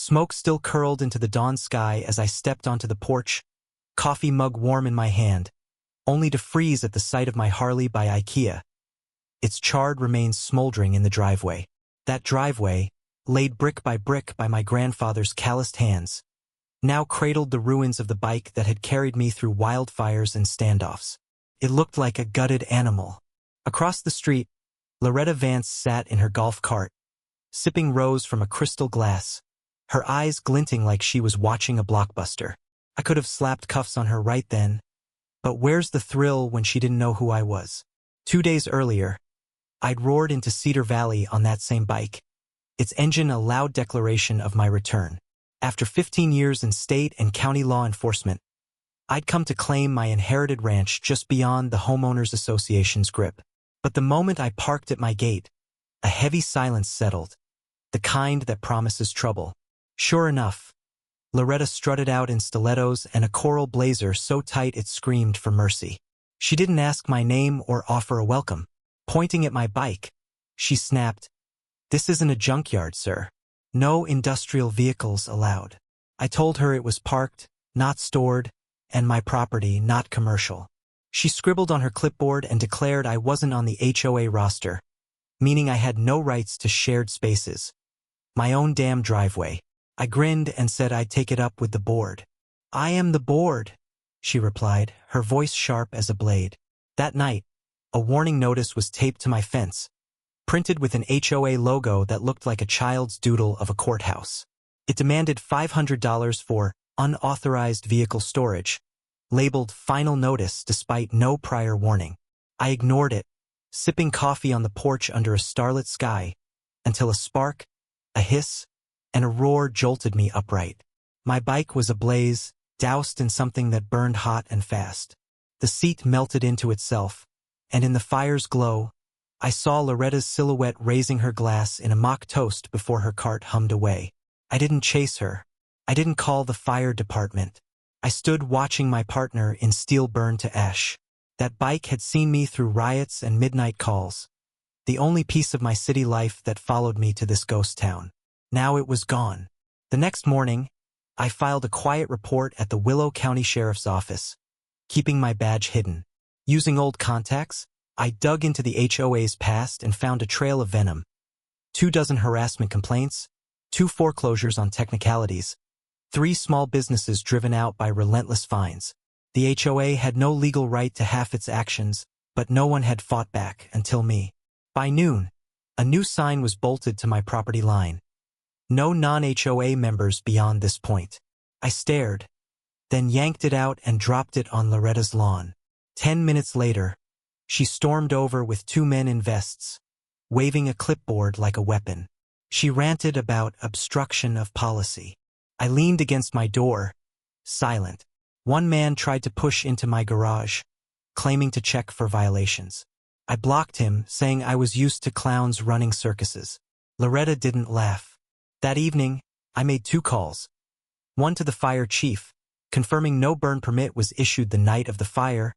Smoke still curled into the dawn sky as I stepped onto the porch, coffee mug warm in my hand, only to freeze at the sight of my Harley by IKEA. Its charred remains smoldering in the driveway. That driveway, laid brick by my grandfather's calloused hands, now cradled the ruins of the bike that had carried me through wildfires and standoffs. It looked like a gutted animal. Across the street, Loretta Vance sat in her golf cart, sipping rose from a crystal glass, her eyes glinting like she was watching a blockbuster. I could have slapped cuffs on her right then, but where's the thrill when she didn't know who I was? 2 days earlier, I'd roared into Cedar Valley on that same bike, its engine a loud declaration of my return. After 15 years in state and county law enforcement, I'd come to claim my inherited ranch just beyond the Homeowners Association's grip. But the moment I parked at my gate, a heavy silence settled, the kind that promises trouble. Sure enough, Loretta strutted out in stilettos and a coral blazer so tight it screamed for mercy. She didn't ask my name or offer a welcome. Pointing at my bike, she snapped, "This isn't a junkyard, sir. No industrial vehicles allowed." I told her it was parked, not stored, and my property, not commercial. She scribbled on her clipboard and declared I wasn't on the HOA roster, meaning I had no rights to shared spaces. My own damn driveway. I grinned and said I'd take it up with the board. "I am the board," she replied, her voice sharp as a blade. That night, a warning notice was taped to my fence, printed with an HOA logo that looked like a child's doodle of a courthouse. It demanded $500 for unauthorized vehicle storage, labeled final notice despite no prior warning. I ignored it, sipping coffee on the porch under a starlit sky, until a spark, a hiss, and a roar jolted me upright. My bike was ablaze, doused in something that burned hot and fast. The seat melted into itself, and in the fire's glow, I saw Loretta's silhouette raising her glass in a mock toast before her cart hummed away. I didn't chase her. I didn't call the fire department. I stood watching my partner in steel burn to ash. That bike had seen me through riots and midnight calls, the only piece of my city life that followed me to this ghost town. Now it was gone. The next morning, I filed a quiet report at the Willow County Sheriff's Office, keeping my badge hidden. Using old contacts, I dug into the HOA's past and found a trail of venom. 24 harassment complaints, 2 foreclosures on technicalities, 3 small businesses driven out by relentless fines. The HOA had no legal right to half its actions, but no one had fought back until me. By noon, a new sign was bolted to my property line. No non-HOA members beyond this point. I stared, then yanked it out and dropped it on Loretta's lawn. 10 minutes later, she stormed over with 2 men in vests, waving a clipboard like a weapon. She ranted about obstruction of policy. I leaned against my door, silent. One man tried to push into my garage, claiming to check for violations. I blocked him, saying I was used to clowns running circuses. Loretta didn't laugh. That evening, I made 2 calls. One to the fire chief, confirming no burn permit was issued the night of the fire,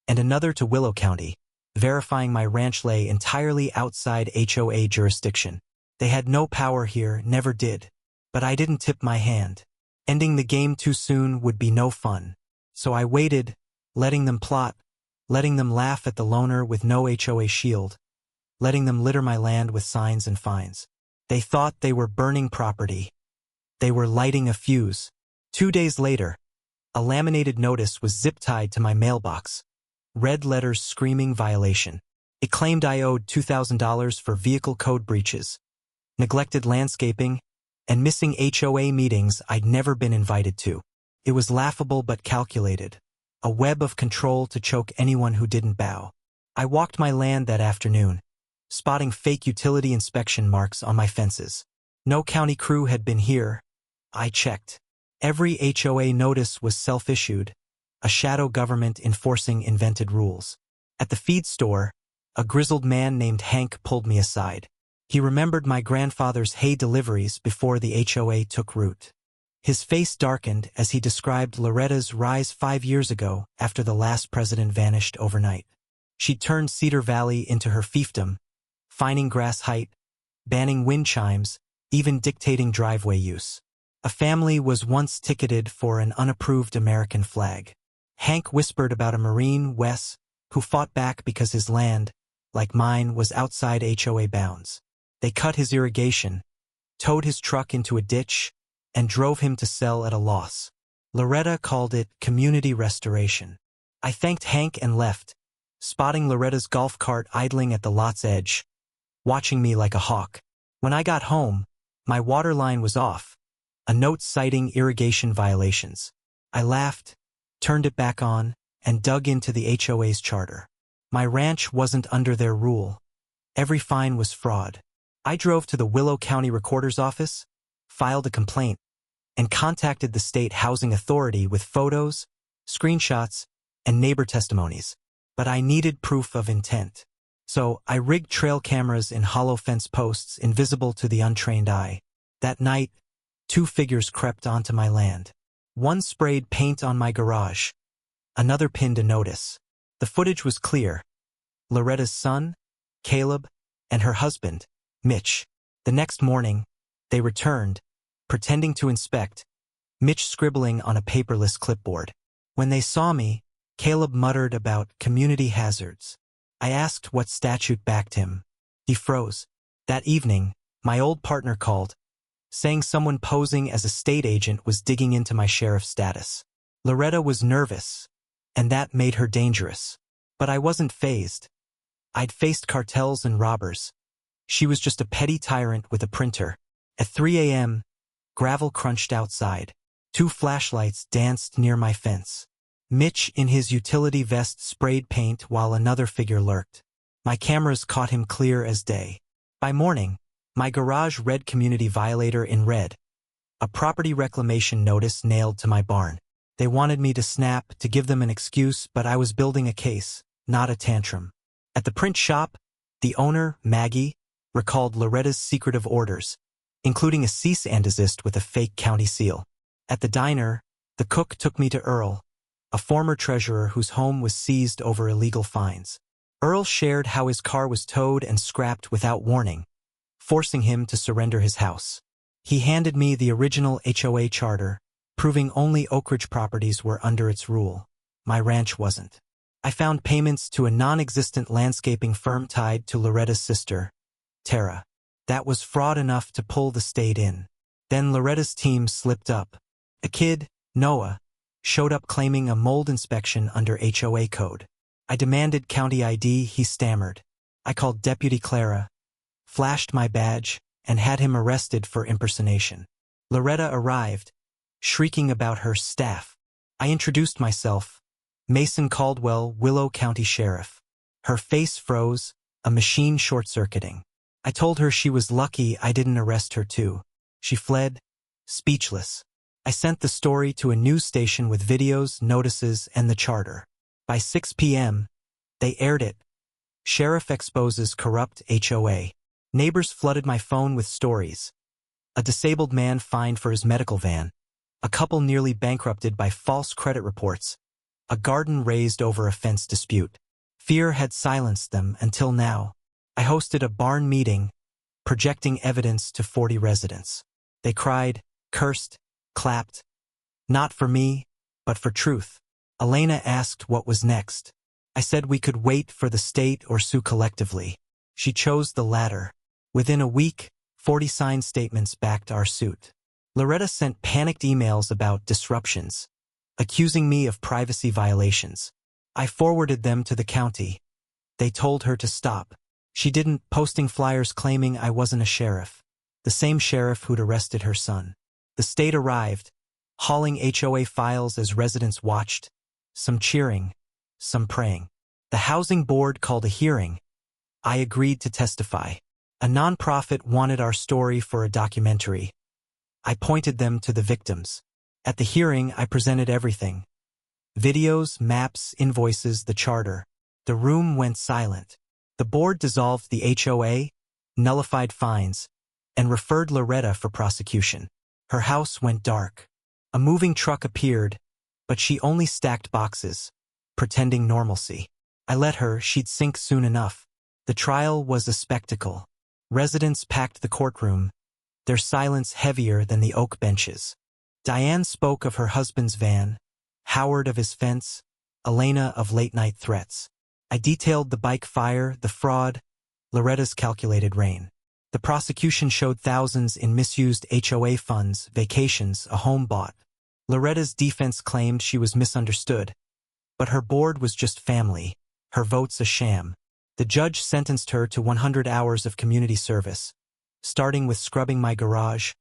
and another to Willow County, verifying my ranch lay entirely outside HOA jurisdiction. They had no power here, never did. But I didn't tip my hand. Ending the game too soon would be no fun. So I waited, letting them plot, letting them laugh at the loner with no HOA shield, letting them litter my land with signs and fines. They thought they were burning property. They were lighting a fuse. 2 days later, a laminated notice was zip-tied to my mailbox. Red letters screaming violation. It claimed I owed $2,000 for vehicle code breaches, neglected landscaping, and missing HOA meetings I'd never been invited to. It was laughable but calculated, a web of control to choke anyone who didn't bow. I walked my land that afternoon, spotting fake utility inspection marks on my fences. No county crew had been here. I checked. Every HOA notice was self-issued, a shadow government enforcing invented rules. At the feed store, a grizzled man named Hank pulled me aside. He remembered my grandfather's hay deliveries before the HOA took root. His face darkened as he described Loretta's rise 5 years ago after the last president vanished overnight. She'd turned Cedar Valley into her fiefdom, fining grass height, banning wind chimes, even dictating driveway use. A family was once ticketed for an unapproved American flag. Hank whispered about a Marine, Wes, who fought back because his land, like mine, was outside HOA bounds. They cut his irrigation, towed his truck into a ditch, and drove him to sell at a loss. Loretta called it community restoration. I thanked Hank and left, spotting Loretta's golf cart idling at the lot's edge, watching me like a hawk. When I got home, my water line was off, a note citing irrigation violations. I laughed, turned it back on, and dug into the HOA's charter. My ranch wasn't under their rule. Every fine was fraud. I drove to the Willow County Recorder's office, filed a complaint, and contacted the State Housing Authority with photos, screenshots, and neighbor testimonies. But I needed proof of intent. So I rigged trail cameras in hollow fence posts invisible to the untrained eye. That night, 2 figures crept onto my land. One sprayed paint on my garage. Another pinned a notice. The footage was clear. Loretta's son, Caleb, and her husband, Mitch. The next morning, they returned, pretending to inspect, Mitch scribbling on a paperless clipboard. When they saw me, Caleb muttered about community hazards. I asked what statute backed him. He froze. That evening, my old partner called, saying someone posing as a state agent was digging into my sheriff status. Loretta was nervous, and that made her dangerous. But I wasn't fazed. I'd faced cartels and robbers. She was just a petty tyrant with a printer. At 3 a.m., gravel crunched outside. 2 flashlights danced near my fence. Mitch in his utility vest sprayed paint while another figure lurked. My cameras caught him clear as day. By morning, my garage read community violator in red. A property reclamation notice nailed to my barn. They wanted me to snap to give them an excuse, but I was building a case, not a tantrum. At the print shop, the owner, Maggie, recalled Loretta's secretive orders, including a cease and desist with a fake county seal. At the diner, the cook took me to Earl, a former treasurer whose home was seized over illegal fines. Earl shared how his car was towed and scrapped without warning, forcing him to surrender his house. He handed me the original HOA charter, proving only Oak Ridge properties were under its rule. My ranch wasn't. I found payments to a non-existent landscaping firm tied to Loretta's sister, Tara. That was fraud enough to pull the state in. Then Loretta's team slipped up. A kid, Noah, showed up claiming a mold inspection under HOA code. I demanded county ID, he stammered. I called Deputy Clara, flashed my badge, and had him arrested for impersonation. Loretta arrived, shrieking about her staff. I introduced myself, Mason Caldwell, Willow County Sheriff. Her face froze, a machine short-circuiting. I told her she was lucky I didn't arrest her too. She fled, speechless. I sent the story to a news station with videos, notices, and the charter. By 6 p.m., they aired it. Sheriff exposes corrupt HOA. Neighbors flooded my phone with stories. A disabled man fined for his medical van. A couple nearly bankrupted by false credit reports. A garden raised over a fence dispute. Fear had silenced them until now. I hosted a barn meeting, projecting evidence to 40 residents. They cried, cursed, clapped. Not for me, but for truth. Elena asked what was next. I said we could wait for the state or sue collectively. She chose the latter. Within a week, 40 signed statements backed our suit. Loretta sent panicked emails about disruptions, accusing me of privacy violations. I forwarded them to the county. They told her to stop. She didn't, posting flyers claiming I wasn't a sheriff. The same sheriff who'd arrested her son. The state arrived, hauling HOA files as residents watched, some cheering, some praying. The housing board called a hearing. I agreed to testify. A nonprofit wanted our story for a documentary. I pointed them to the victims. At the hearing, I presented everything. Videos, maps, invoices, the charter. The room went silent. The board dissolved the HOA, nullified fines, and referred Loretta for prosecution. Her house went dark. A moving truck appeared, but she only stacked boxes, pretending normalcy. I let her, she'd sink soon enough. The trial was a spectacle. Residents packed the courtroom, their silence heavier than the oak benches. Diane spoke of her husband's van, Howard of his fence, Elena of late-night threats. I detailed the bike fire, the fraud, Loretta's calculated rain. The prosecution showed thousands in misused HOA funds, vacations, a home bought. Loretta's defense claimed she was misunderstood, but her board was just family, her votes a sham. The judge sentenced her to 100 hours of community service, starting with scrubbing my garage,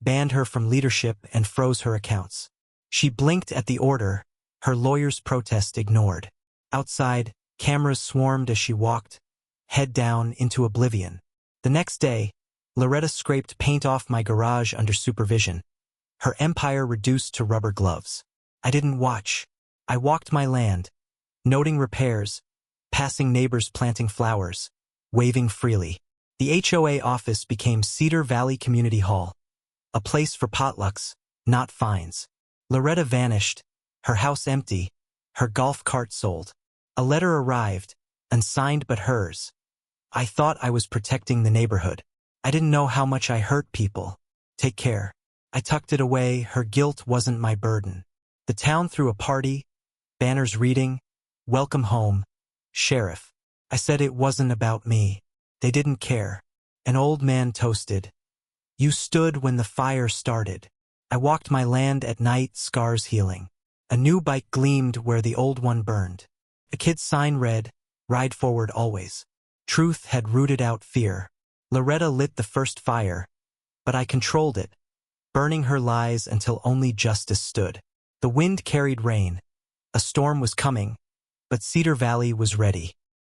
banned her from leadership and froze her accounts. She blinked at the order, her lawyer's protest ignored. Outside, cameras swarmed as she walked, head down, into oblivion. The next day, Loretta scraped paint off my garage under supervision, her empire reduced to rubber gloves. I didn't watch. I walked my land, noting repairs, passing neighbors planting flowers, waving freely. The HOA office became Cedar Valley Community Hall, a place for potlucks, not fines. Loretta vanished, her house empty, her golf cart sold. A letter arrived, unsigned but hers. I thought I was protecting the neighborhood. I didn't know how much I hurt people. Take care. I tucked it away, her guilt wasn't my burden. The town threw a party, banners reading, "Welcome home, Sheriff." I said it wasn't about me. They didn't care. An old man toasted. You stood when the fire started. I walked my land at night, scars healing. A new bike gleamed where the old one burned. A kid's sign read, "Ride forward always." Truth had rooted out fear. Loretta lit the first fire, but I controlled it, burning her lies until only justice stood. The wind carried rain. A storm was coming, but Cedar Valley was ready.